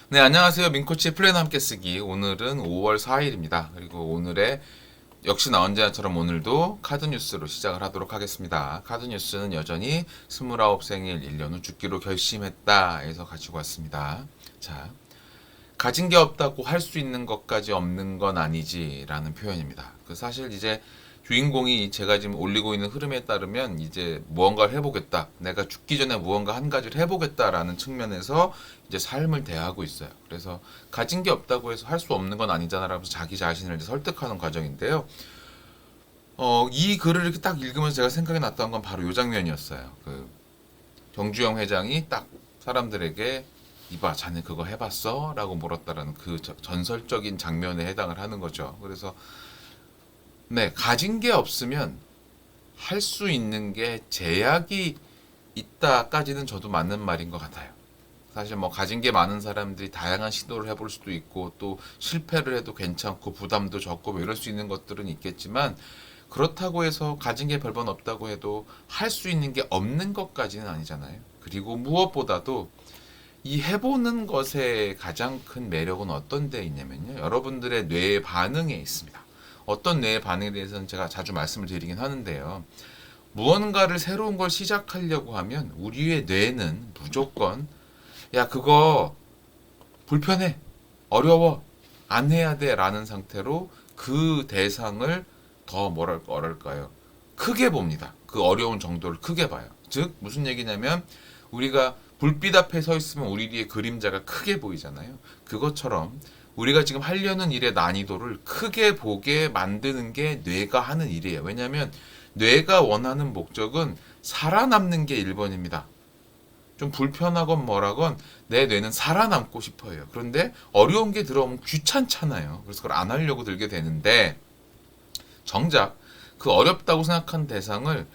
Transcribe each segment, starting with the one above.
네, 안녕하세요. 민코치의 플랜 함께 쓰기. 오늘은 5월 4일입니다. 그리고 오늘의 역시나 언제나처럼 오늘도 카드 뉴스로 시작을 하도록 하겠습니다. 카드 뉴스는 여전히 29 생일 1년 후 죽기로 결심했다 해서 가지고 왔습니다. 자, 가진 게 없다고 할 수 있는 것까지 없는 건 아니지라는 표현입니다. 사실 이제 주인공이 제가 지금 올리고 있는 흐름에 따르면 이제 무언가를 해보겠다. 내가 죽기 전에 무언가 한 가지를 해보겠다라는 측면에서 이제 삶을 대하고 있어요. 그래서 가진 게 없다고 해서 할 수 없는 건 아니잖아라면서 자기 자신을 이제 설득하는 과정인데요. 이 글을 이렇게 딱 읽으면서 제가 생각이 났던 건 바로 이 장면이었어요. 정주영 회장이 딱 사람들에게 이봐, 자네 그거 해봤어? 라고 물었다라는 그 전설적인 장면에 해당을 하는 거죠. 그래서 네, 가진 게 없으면 할 수 있는 게 제약이 있다까지는 저도 맞는 말인 것 같아요. 사실 뭐 가진 게 많은 사람들이 다양한 시도를 해볼 수도 있고 또 실패를 해도 괜찮고 부담도 적고 뭐 이럴 수 있는 것들은 있겠지만 그렇다고 해서 가진 게 별번 없다고 해도 할 수 있는 게 없는 것까지는 아니잖아요. 그리고 무엇보다도 이 해보는 것의 가장 큰 매력은 어떤 데 있냐면요. 여러분들의 뇌의 반응에 있습니다. 어떤 뇌의 반응에 대해서는 제가 자주 말씀을 드리긴 하는데요. 무언가를 새로운 걸 시작하려고 하면 우리의 뇌는 무조건 야, 그거 불편해, 어려워, 안 해야 돼 라는 상태로 그 대상을 더 뭐랄까요. 크게 봅니다. 그 어려운 정도를 크게 봐요. 즉, 무슨 얘기냐면 우리가 불빛 앞에 서 있으면 우리 뒤에 그림자가 크게 보이잖아요. 그것처럼 우리가 지금 하려는 일의 난이도를 크게 보게 만드는 게 뇌가 하는 일이에요. 왜냐하면 뇌가 원하는 목적은 살아남는 게 1번입니다. 좀 불편하건 뭐라건 내 뇌는 살아남고 싶어요. 그런데 어려운 게 들어오면 귀찮잖아요. 그래서 그걸 안 하려고 들게 되는데 정작 그 어렵다고 생각한 대상을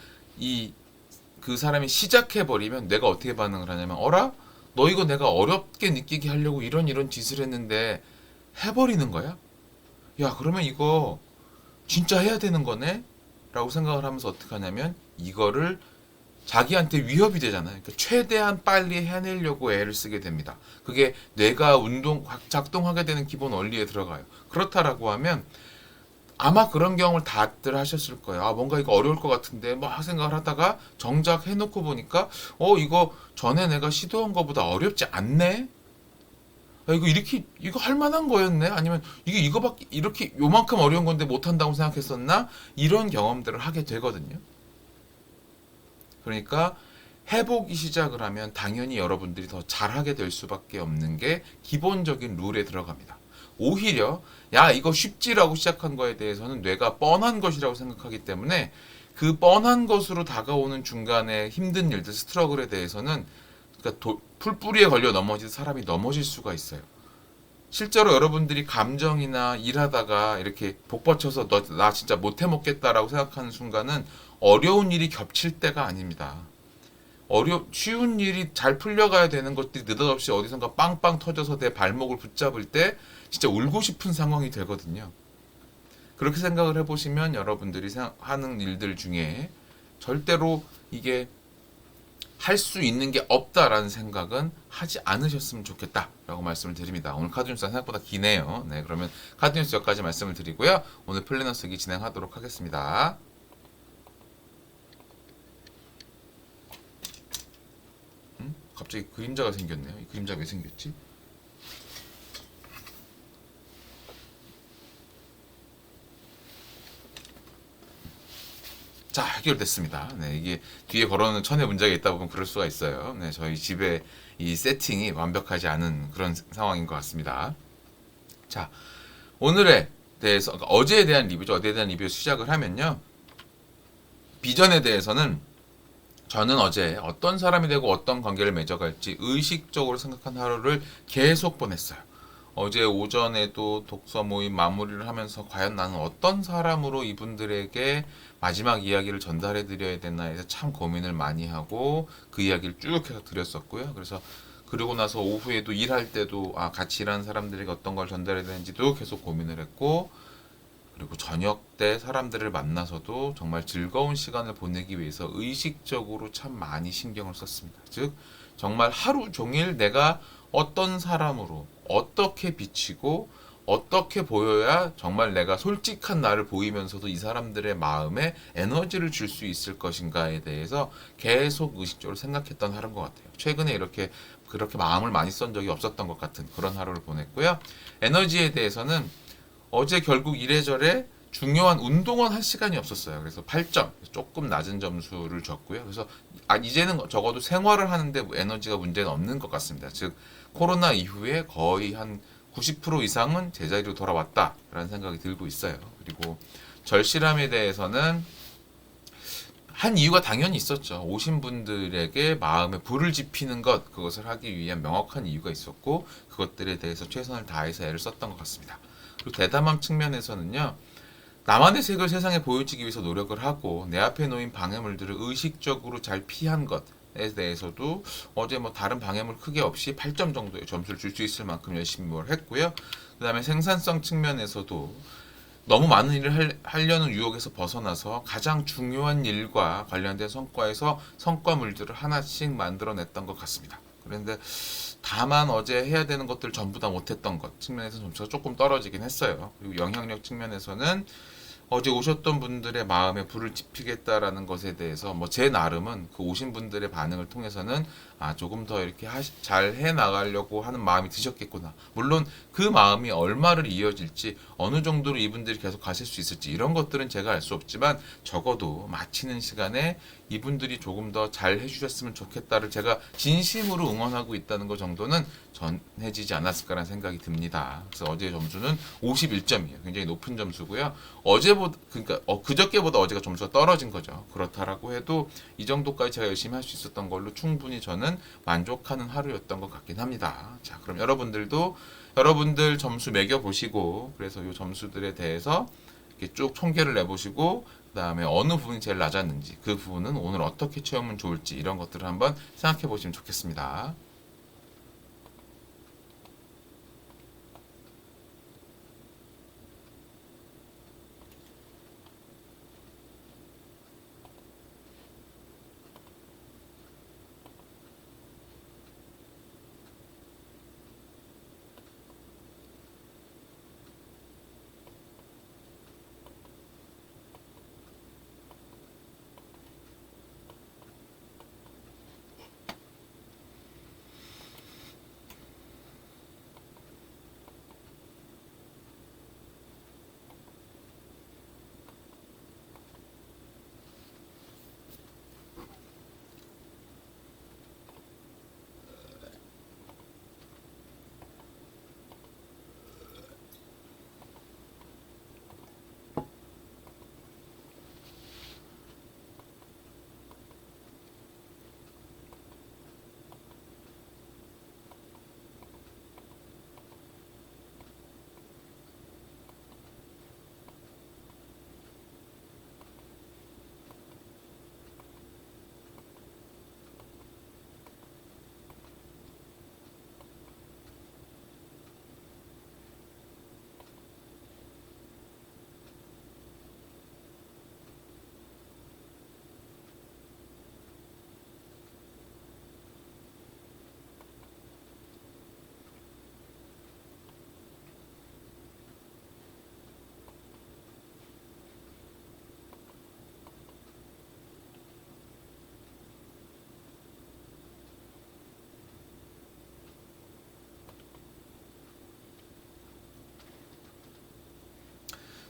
그 사람이 시작해버리면 내가 어떻게 반응을 하냐면 어라? 너 이거 내가 어렵게 느끼게 하려고 이런 짓을 했는데 해버리는 거야? 야, 그러면 이거 진짜 해야 되는 거네? 라고 생각을 하면서 어떻게 하냐면 이거를 자기한테 위협이 되잖아요. 그러니까 최대한 빨리 해내려고 애를 쓰게 됩니다. 그게 뇌가 작동하게 되는 기본 원리에 들어가요. 그렇다라고 하면 아마 그런 경험을 다들 하셨을 거예요. 아, 뭔가 이거 어려울 것 같은데 막 생각을 하다가 정작 해놓고 보니까 이거 전에 내가 시도한 것보다 어렵지 않네? 아, 이거 할 만한 거였네? 아니면 이거밖에 이렇게 요만큼 어려운 건데 못한다고 생각했었나? 이런 경험들을 하게 되거든요. 그러니까 해보기 시작을 하면 당연히 여러분들이 더 잘하게 될 수밖에 없는 게 기본적인 룰에 들어갑니다. 오히려 야, 이거 쉽지라고 시작한 거에 대해서는 뇌가 뻔한 것이라고 생각하기 때문에 그 뻔한 것으로 다가오는 중간에 힘든 일들, 스트러글에 대해서는 그러니까 풀뿌리에 걸려 넘어진 사람이 넘어질 수가 있어요. 실제로 여러분들이 감정이나 일하다가 이렇게 복받쳐서 나 진짜 못해 먹겠다라고 생각하는 순간은 어려운 일이 겹칠 때가 아닙니다. 쉬운 일이 잘 풀려가야 되는 것들이 느닷없이 어디선가 빵빵 터져서 내 발목을 붙잡을 때 진짜 울고 싶은 상황이 되거든요. 그렇게 생각을 해보시면 여러분들이 하는 일들 중에 절대로 이게 할 수 있는 게 없다라는 생각은 하지 않으셨으면 좋겠다라고 말씀을 드립니다. 오늘 카드 뉴스가 생각보다 기네요. 네, 그러면 카드 뉴스 여기까지 말씀을 드리고요. 오늘 플래너 쓰기 진행하도록 하겠습니다. 갑자기 그림자가 생겼네요. 이 그림자가 왜 생겼지? 자, 해결됐습니다. 네, 이게 뒤에 걸어놓은 천에 문제가 있다 보면 그럴 수가 있어요. 네, 저희 집에 이 세팅이 완벽하지 않은 그런 상황인 것 같습니다. 자, 오늘에 대해서, 그러니까 어제에 대한 리뷰죠. 어제에 대한 리뷰 시작을 하면요. 비전에 대해서는 저는 어제 어떤 사람이 되고 어떤 관계를 맺어갈지 의식적으로 생각한 하루를 계속 보냈어요. 어제 오전에도 독서 모임 마무리를 하면서 과연 나는 어떤 사람으로 이분들에게 마지막 이야기를 전달해 드려야 되나 해서 참 고민을 많이 하고 그 이야기를 쭉 해서 드렸었고요. 그래서 그러고 나서 오후에도 일할 때도 같이 일하는 사람들에게 어떤 걸 전달해야 되는지도 계속 고민을 했고, 그리고 저녁 때 사람들을 만나서도 정말 즐거운 시간을 보내기 위해서 의식적으로 참 많이 신경을 썼습니다. 즉, 정말 하루 종일 내가 어떤 사람으로 어떻게 비치고 어떻게 보여야 정말 내가 솔직한 나를 보이면서도 이 사람들의 마음에 에너지를 줄 수 있을 것인가에 대해서 계속 의식적으로 생각했던 하루인 것 같아요. 최근에 그렇게 마음을 많이 쓴 적이 없었던 것 같은 그런 하루를 보냈고요. 에너지에 대해서는 어제 결국 이래저래 중요한 운동은 할 시간이 없었어요. 그래서 8점, 조금 낮은 점수를 줬고요. 그래서 이제는 적어도 생활을 하는데 에너지가 문제는 없는 것 같습니다. 즉 코로나 이후에 거의 한 90% 이상은 제자리로 돌아왔다라는 생각이 들고 있어요. 그리고 절실함에 대해서는 한 이유가 당연히 있었죠. 오신 분들에게 마음에 불을 지피는 것, 그것을 하기 위한 명확한 이유가 있었고 그것들에 대해서 최선을 다해서 애를 썼던 것 같습니다. 그리고 대담함 측면에서는요. 나만의 색을 세상에 보여주기 위해서 노력을 하고 내 앞에 놓인 방해물들을 의식적으로 잘 피한 것에 대해서도 어제 뭐 다른 방해물 크게 없이 8점 정도의 점수를 줄 수 있을 만큼 열심히 뭘 했고요. 그 다음에 생산성 측면에서도 너무 많은 일을 하려는 유혹에서 벗어나서 가장 중요한 일과 관련된 성과에서 성과물들을 하나씩 만들어냈던 것 같습니다. 그런데 다만 어제 해야 되는 것들 전부 다 못했던 것 측면에서 점수가 조금 떨어지긴 했어요. 그리고 영향력 측면에서는 어제 오셨던 분들의 마음에 불을 지피겠다라는 것에 대해서 뭐 제 나름은 그 오신 분들의 반응을 통해서는 조금 더 이렇게 잘 해 나가려고 하는 마음이 드셨겠구나. 물론 그 마음이 얼마를 이어질지 어느 정도로 이분들이 계속 가실 수 있을지 이런 것들은 제가 알 수 없지만 적어도 마치는 시간에 이분들이 조금 더 잘 해주셨으면 좋겠다를 제가 진심으로 응원하고 있다는 것 정도는 전해지지 않았을까라는 생각이 듭니다. 그래서 어제의 점수는 51점이에요. 굉장히 높은 점수고요. 그러니까 그저께보다 어제가 점수가 떨어진 거죠. 그렇다라고 해도 이 정도까지 제가 열심히 할 수 있었던 걸로 충분히 저는 만족하는 하루였던 것 같긴 합니다. 자, 그럼 여러분들도 여러분들 점수 매겨 보시고 그래서 이 점수들에 대해서 이렇게 쭉 총계를 내보시고 그 다음에 어느 부분이 제일 낮았는지 그 부분은 오늘 어떻게 채우면 좋을지 이런 것들을 한번 생각해 보시면 좋겠습니다.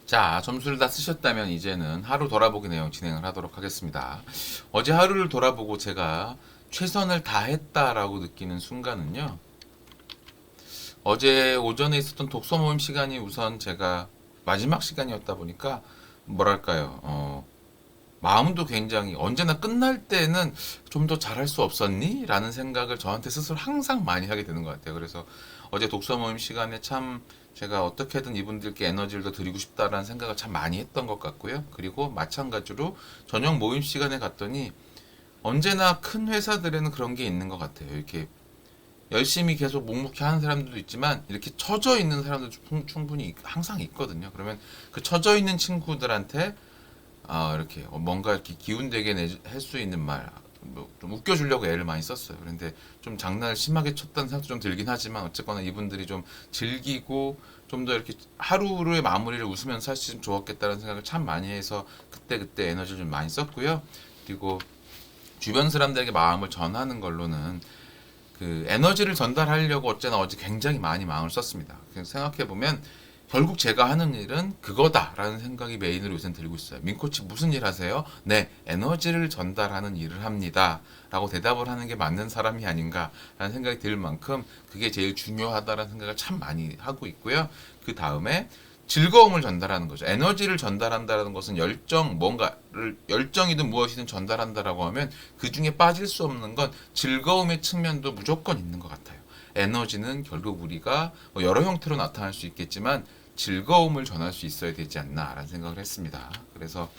자, 점수를 다 쓰셨다면 이제는 하루 돌아보기 내용 진행을 하도록 하겠습니다. 어제 하루를 돌아보고 제가 최선을 다했다라고 느끼는 순간은요. 어제 오전에 있었던 독서 모임 시간이 우선 제가 마지막 시간이었다 보니까 뭐랄까요, 마음도 굉장히 언제나 끝날 때는 좀 더 잘할 수 없었니? 라는 생각을 저한테 스스로 항상 많이 하게 되는 것 같아요. 그래서 어제 독서 모임 시간에 참 제가 어떻게든 이분들께 에너지를 더 드리고 싶다라는 생각을 참 많이 했던 것 같고요. 그리고 마찬가지로 저녁 모임 시간에 갔더니 언제나 큰 회사들에는 그런 게 있는 것 같아요. 이렇게 열심히 계속 묵묵히 하는 사람들도 있지만 이렇게 처져 있는 사람들도 충분히 항상 있거든요. 그러면 그 처져 있는 친구들한테 이렇게 뭔가 이렇게 기운되게 할 수 있는 말, 좀 웃겨주려고 애를 많이 썼어요. 그런데 좀 장난을 심하게 쳤다는 생각도 좀 들긴 하지만 어쨌거나 이분들이 좀 즐기고 좀 더 이렇게 하루의 마무리를 웃으면서 할 수 있으면 좋았겠다는 생각을 참 많이 해서 그때 에너지를 좀 많이 썼고요. 그리고 주변 사람들에게 마음을 전하는 걸로는 그 에너지를 전달하려고 어제나 어제 굉장히 많이 마음을 썼습니다. 생각해 보면 결국 제가 하는 일은 그거다라는 생각이 메인으로 요새 들고 있어요. 민코치 무슨 일 하세요? 네, 에너지를 전달하는 일을 합니다. 라고 대답을 하는 게 맞는 사람이 아닌가라는 생각이 들 만큼 그게 제일 중요하다라는 생각을 참 많이 하고 있고요. 그 다음에 즐거움을 전달하는 거죠. 에너지를 전달한다는 것은 열정이든 무엇이든 전달한다라고 하면 그 중에 빠질 수 없는 건 즐거움의 측면도 무조건 있는 것 같아요. 에너지는 결국 우리가 뭐 여러 형태로 나타날 수 있겠지만 즐거움을 전할 수 있어야 되지 않나라는 생각을 했습니다. 그래서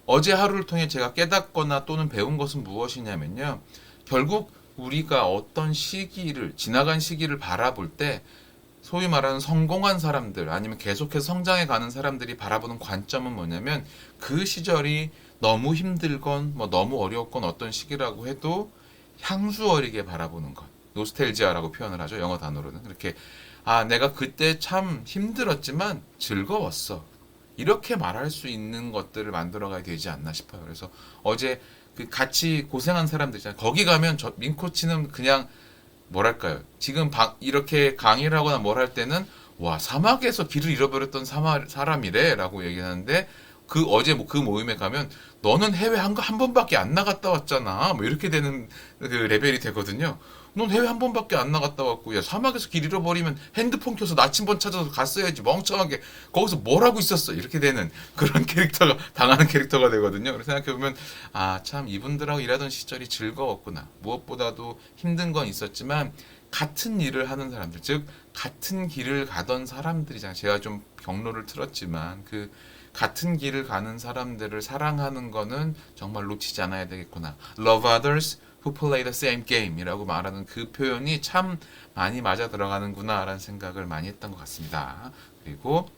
어제 하루를 통해 제가 깨닫거나 또는 배운 것은 무엇이냐면요. 결국 우리가 어떤 지나간 시기를 바라볼 때 소위 말하는 성공한 사람들 아니면 계속해서 성장해 가는 사람들이 바라보는 관점은 뭐냐면 그 시절이 너무 힘들건 뭐 너무 어려웠건 어떤 시기라고 해도 향수 어리게 바라보는 것. 노스텔지아라고 표현을 하죠. 영어 단어로는. 이렇게 내가 그때 참 힘들었지만 즐거웠어. 이렇게 말할 수 있는 것들을 만들어가야 되지 않나 싶어요. 그래서 어제 그 같이 고생한 사람들 있잖아요. 거기 가면 민코치는 그냥 뭐랄까요. 지금 이렇게 강의를 하거나 뭘 할 때는 와, 사막에서 길을 잃어버렸던 사람이래 라고 얘기하는데 어제 그 모임에 가면 너는 해외 한 번밖에 안 나갔다 왔잖아. 뭐 이렇게 되는 그 레벨이 되거든요. 넌 해외 한 번밖에 안 나갔다 왔고, 야, 사막에서 길 잃어버리면 핸드폰 켜서 나침반 찾아서 갔어야지. 멍청하게. 거기서 뭘 하고 있었어. 이렇게 되는 그런 당하는 캐릭터가 되거든요. 그래서 생각해보면, 참, 이분들하고 일하던 시절이 즐거웠구나. 무엇보다도 힘든 건 있었지만, 같은 일을 하는 사람들, 즉, 같은 길을 가던 사람들이잖아요. 제가 좀 경로를 틀었지만, 같은 길을 가는 사람들을 사랑하는 거는 정말 놓치지 않아야 되겠구나. Love others who play the same game 이라고 말하는 그 표현이 참 많이 맞아 들어가는구나 라는 생각을 많이 했던 것 같습니다. 그리고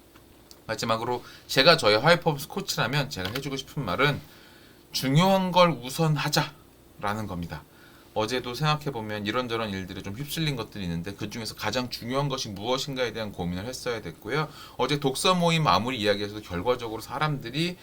마지막으로 제가 저희 하이퍼포먼스 코치라면 제가 해주고 싶은 말은 중요한 걸 우선하자 라는 겁니다. 어제도 생각해보면 이런저런 일들에 좀 휩쓸린 것들이 있는데 그 중에서 가장 중요한 것이 무엇인가에 대한 고민을 했어야 됐고요. 어제 독서 모임 마무리 이야기에서도 결과적으로 사람들이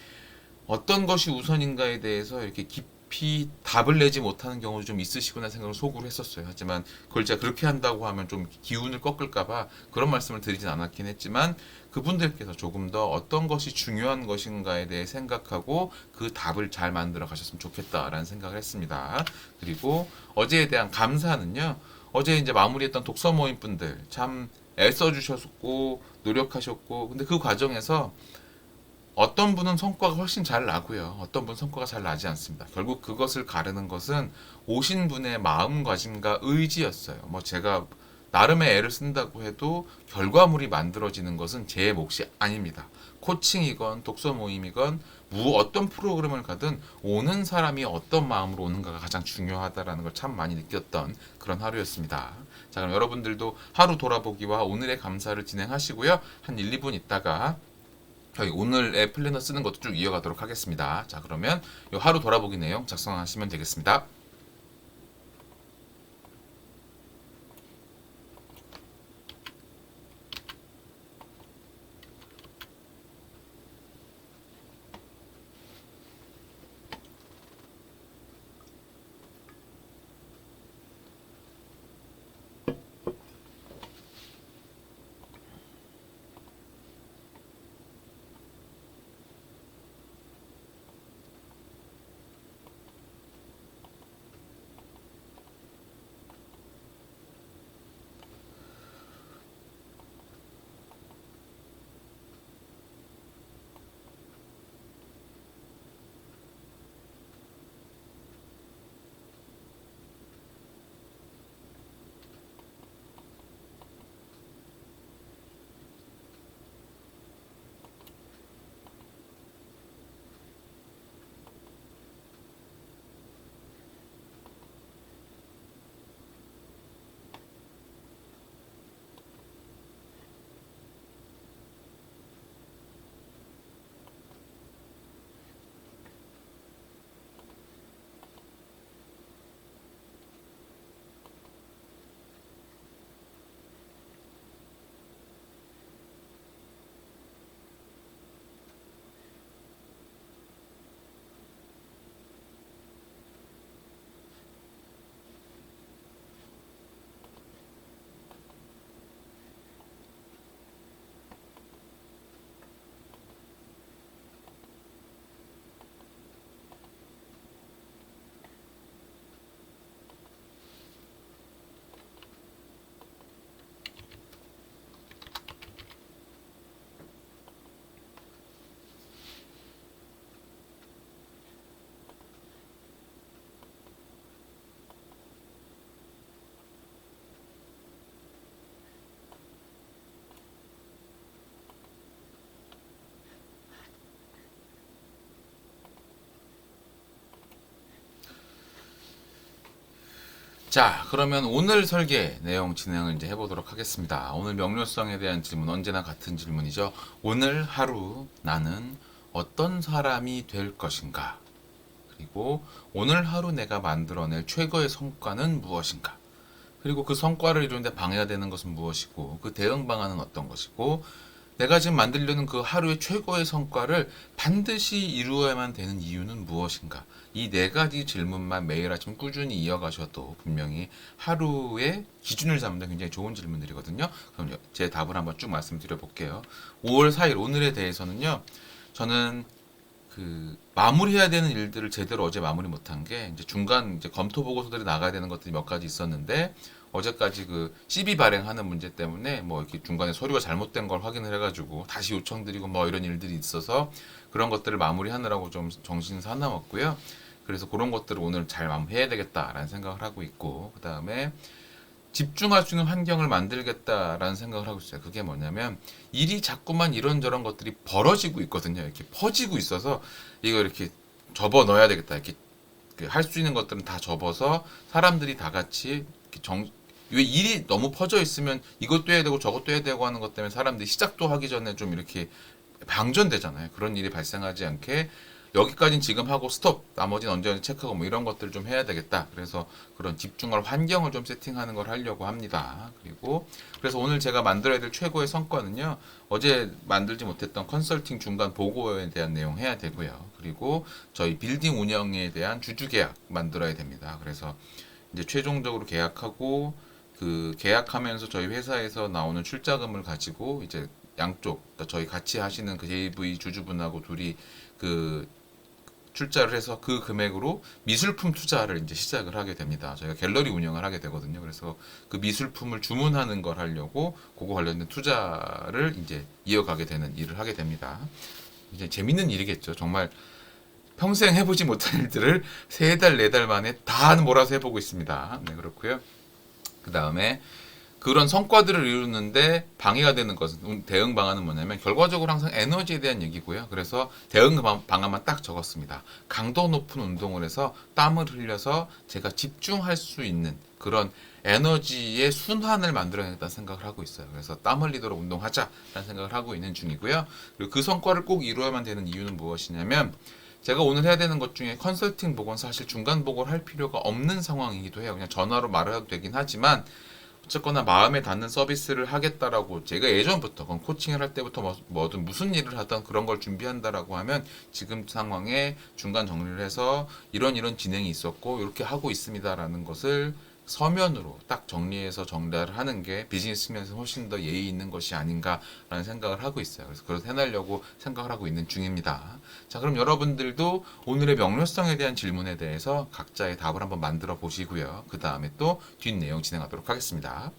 어떤 것이 우선인가에 대해서 이렇게 깊이 답을 내지 못하는 경우도 좀 있으시구나 생각을 속으로 했었어요. 하지만 그걸 제가 그렇게 한다고 하면 좀 기운을 꺾을까봐 그런 말씀을 드리진 않았긴 했지만 그분들께서 조금 더 어떤 것이 중요한 것인가에 대해 생각하고 그 답을 잘 만들어 가셨으면 좋겠다라는 생각을 했습니다. 그리고 어제에 대한 감사는요. 어제 이제 마무리했던 독서 모임 분들 참 애써주셨고 노력하셨고 근데 그 과정에서 어떤 분은 성과가 훨씬 잘 나고요. 어떤 분은 성과가 잘 나지 않습니다. 결국 그것을 가르는 것은 오신 분의 마음가짐과 의지였어요. 뭐 제가 나름의 애를 쓴다고 해도 결과물이 만들어지는 것은 제 몫이 아닙니다. 코칭이건 독서 모임이건 어떤 프로그램을 가든 오는 사람이 어떤 마음으로 오는가가 가장 중요하다라는 걸 참 많이 느꼈던 그런 하루였습니다. 자, 그럼 여러분들도 하루 돌아보기와 오늘의 감사를 진행하시고요. 한 1, 2분 있다가 저희 오늘의 플래너 쓰는 것도 쭉 이어가도록 하겠습니다. 자, 그러면 이 하루 돌아보기 내용 작성하시면 되겠습니다. 자, 그러면 오늘 설계 내용 진행을 이제 해보도록 하겠습니다. 오늘 명료성에 대한 질문, 언제나 같은 질문이죠. 오늘 하루 나는 어떤 사람이 될 것인가? 그리고 오늘 하루 내가 만들어낼 최고의 성과는 무엇인가? 그리고 그 성과를 이루는데 방해가 되는 것은 무엇이고, 그 대응 방안은 어떤 것이고, 내가 지금 만들려는 그 하루의 최고의 성과를 반드시 이루어야만 되는 이유는 무엇인가? 이 네 가지 질문만 매일 아침 꾸준히 이어가셔도 분명히 하루의 기준을 잡는 데 굉장히 좋은 질문들이거든요. 그럼 제 답을 한번 쭉 말씀드려 볼게요. 5월 4일 오늘에 대해서는요. 저는 그 마무리해야 되는 일들을 제대로 어제 마무리 못한 게 이제 중간 이제 검토 보고서들이 나가야 되는 것들이 몇 가지 있었는데 어제까지 그 CB 발행하는 문제 때문에 뭐 이렇게 중간에 서류가 잘못된 걸 확인을 해가지고 다시 요청드리고 뭐 이런 일들이 있어서 그런 것들을 마무리하느라고 좀 정신 사나웠고요. 그래서 그런 것들을 오늘 잘 마무리해야 되겠다라는 생각을 하고 있고 그 다음에 집중할 수 있는 환경을 만들겠다라는 생각을 하고 있어요. 그게 뭐냐면 일이 자꾸만 이런저런 것들이 벌어지고 있거든요. 이렇게 퍼지고 있어서 이거 이렇게 접어 넣어야 되겠다. 이렇게 할 수 있는 것들은 다 접어서 사람들이 다 같이 왜 일이 너무 퍼져 있으면 이것도 해야 되고 저것도 해야 되고 하는 것 때문에 사람들이 시작도 하기 전에 좀 이렇게 방전되잖아요. 그런 일이 발생하지 않게 여기까지는 지금 하고 스톱, 나머지는 언제 체크하고 뭐 이런 것들을 좀 해야 되겠다. 그래서 그런 집중할 환경을 좀 세팅하는 걸 하려고 합니다. 그리고 그래서 오늘 제가 만들어야 될 최고의 성과는요. 어제 만들지 못했던 컨설팅 중간 보고에 대한 내용 해야 되고요. 그리고 저희 빌딩 운영에 대한 주주 계약 만들어야 됩니다. 그래서 이제 최종적으로 계약하고 그 계약하면서 저희 회사에서 나오는 출자금을 가지고 이제 양쪽 그러니까 저희 같이 하시는 그 JV 주주분하고 둘이 그 출자를 해서 그 금액으로 미술품 투자를 이제 시작을 하게 됩니다. 저희가 갤러리 운영을 하게 되거든요. 그래서 그 미술품을 주문하는 걸 하려고 그거 관련된 투자를 이제 이어가게 되는 일을 하게 됩니다. 이제 재밌는 일이겠죠. 정말 평생 해보지 못한 일들을 세 달, 네 달 만에 다 몰아서 해보고 있습니다. 네, 그렇고요. 그 다음에 그런 성과들을 이루는데 방해가 되는 것은 대응 방안은 뭐냐면 결과적으로 항상 에너지에 대한 얘기고요. 그래서 대응 방안만 딱 적었습니다. 강도 높은 운동을 해서 땀을 흘려서 제가 집중할 수 있는 그런 에너지의 순환을 만들어야겠다는 생각을 하고 있어요. 그래서 땀 흘리도록 운동하자라는 생각을 하고 있는 중이고요. 그리고 그 성과를 꼭 이루어야만 되는 이유는 무엇이냐면 제가 오늘 해야 되는 것 중에 컨설팅 보고는 사실 중간 보고를 할 필요가 없는 상황이기도 해요. 그냥 전화로 말을 해도 되긴 하지만 어쨌거나 마음에 닿는 서비스를 하겠다라고 제가 예전부터 그건 코칭을 할 때부터 뭐든 무슨 일을 하든 그런 걸 준비한다라고 하면 지금 상황에 중간 정리를 해서 이런 진행이 있었고 이렇게 하고 있습니다라는 것을 서면으로 딱 정리해서 전달을 하는 게 비즈니스 면에서 훨씬 더 예의 있는 것이 아닌가라는 생각을 하고 있어요. 그래서 그걸 해내려고 생각을 하고 있는 중입니다. 자, 그럼 여러분들도 오늘의 명료성에 대한 질문에 대해서 각자의 답을 한번 만들어 보시고요. 그 다음에 또 뒷내용 진행하도록 하겠습니다.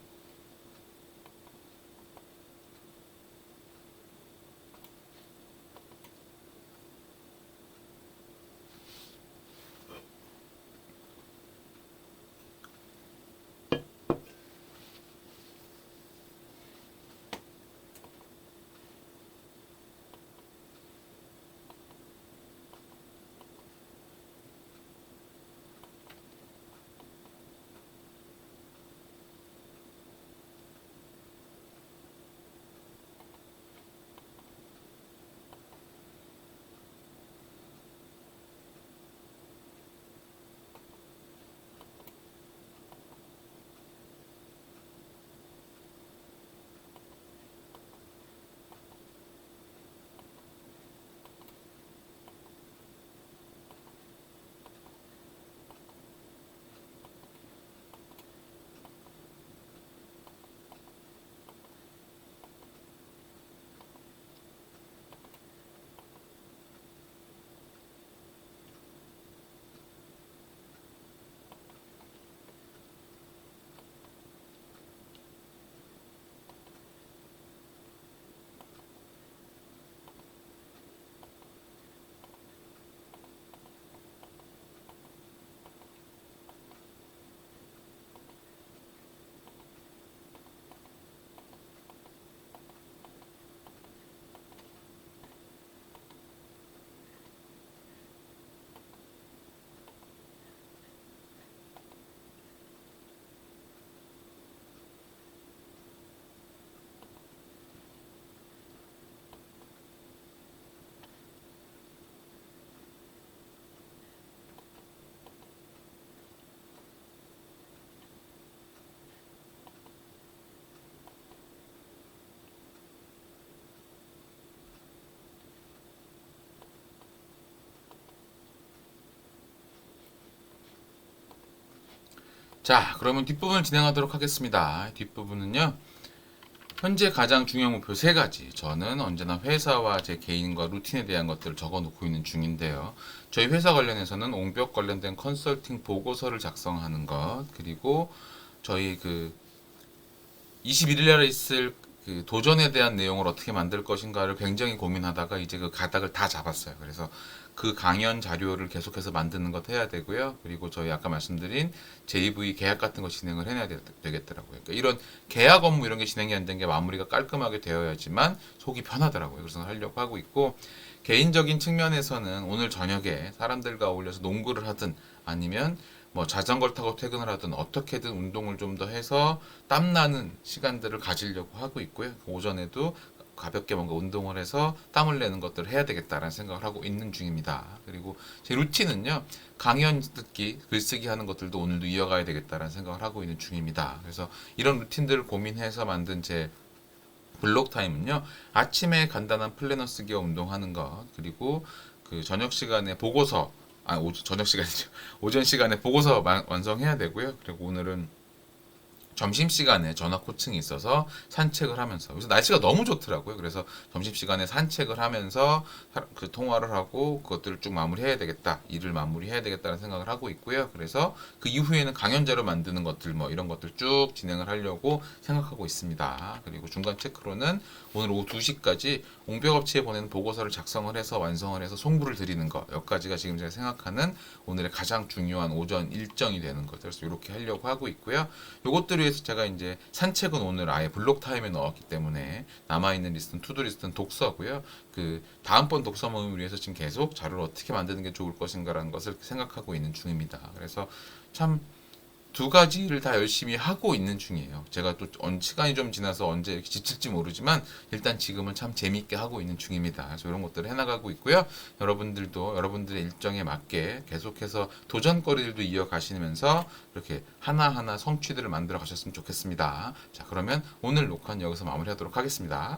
자, 그러면 뒷부분을 진행하도록 하겠습니다. 뒷부분은요. 현재 가장 중요한 목표 세 가지. 저는 언제나 회사와 제 개인과 루틴에 대한 것들을 적어 놓고 있는 중인데요. 저희 회사 관련해서는 옹벽 관련된 컨설팅 보고서를 작성하는 것, 그리고 저희 21일 날에 있을 그 도전에 대한 내용을 어떻게 만들 것인가를 굉장히 고민하다가 이제 그 가닥을 다 잡았어요. 그래서 그 강연 자료를 계속해서 만드는 것 해야 되고요. 그리고 저희 아까 말씀드린 JV 계약 같은 거 진행을 해야 되겠더라고요. 그러니까 이런 계약 업무 이런 게 진행이 안 된 게 마무리가 깔끔하게 되어야지만 속이 편하더라고요. 그래서 하려고 하고 있고, 개인적인 측면에서는 오늘 저녁에 사람들과 어울려서 농구를 하든 아니면 뭐 자전거를 타고 퇴근을 하든 어떻게든 운동을 좀 더 해서 땀나는 시간들을 가지려고 하고 있고요. 오전에도 가볍게 뭔가 운동을 해서 땀을 내는 것들을 해야 되겠다라는 생각을 하고 있는 중입니다. 그리고 제 루틴은요, 강연 듣기, 글쓰기 하는 것들도 오늘도 이어가야 되겠다라는 생각을 하고 있는 중입니다. 그래서 이런 루틴들을 고민해서 만든 제 블록 타임은요, 아침에 간단한 플래너 쓰기와 운동하는 것, 그리고 그 저녁 시간에 보고서, 저녁 시간이죠. 오전 시간에 보고서 완성해야 되고요. 그리고 오늘은 점심시간에 전화 코칭이 있어서 산책을 하면서, 그래서 날씨가 너무 좋더라고요. 그래서 점심시간에 산책을 하면서 그 통화를 하고 그것들을 쭉 마무리해야 되겠다, 일을 마무리해야 되겠다는 생각을 하고 있고요. 그래서 그 이후에는 강연자료 만드는 것들 뭐 이런 것들 쭉 진행을 하려고 생각하고 있습니다. 그리고 중간 체크로는 오늘 오후 2시까지 옹벽업체에 보내는 보고서를 작성을 해서 완성을 해서 송부를 드리는 것, 여기까지가 지금 제가 생각하는 오늘의 가장 중요한 오전 일정이 되는 거죠. 그래서 이렇게 하려고 하고 있고요. 요것들을 위해서 제가 이제 산책은 오늘 아예 블록 타임에 넣었기 때문에 남아있는 리스트는 투두 리스트는 독서고요. 그 다음번 독서 모임을 위해서 지금 계속 자료를 어떻게 만드는 게 좋을 것인가라는 것을 생각하고 있는 중입니다. 그래서 참 두 가지를 다 열심히 하고 있는 중이에요. 제가 또 시간이 좀 지나서 언제 이렇게 지칠지 모르지만 일단 지금은 참 재미있게 하고 있는 중입니다. 그래서 이런 것들을 해나가고 있고요. 여러분들도 여러분들의 일정에 맞게 계속해서 도전거리들도 이어가시면서 이렇게 하나하나 성취들을 만들어 가셨으면 좋겠습니다. 자, 그러면 오늘 녹화는 여기서 마무리하도록 하겠습니다.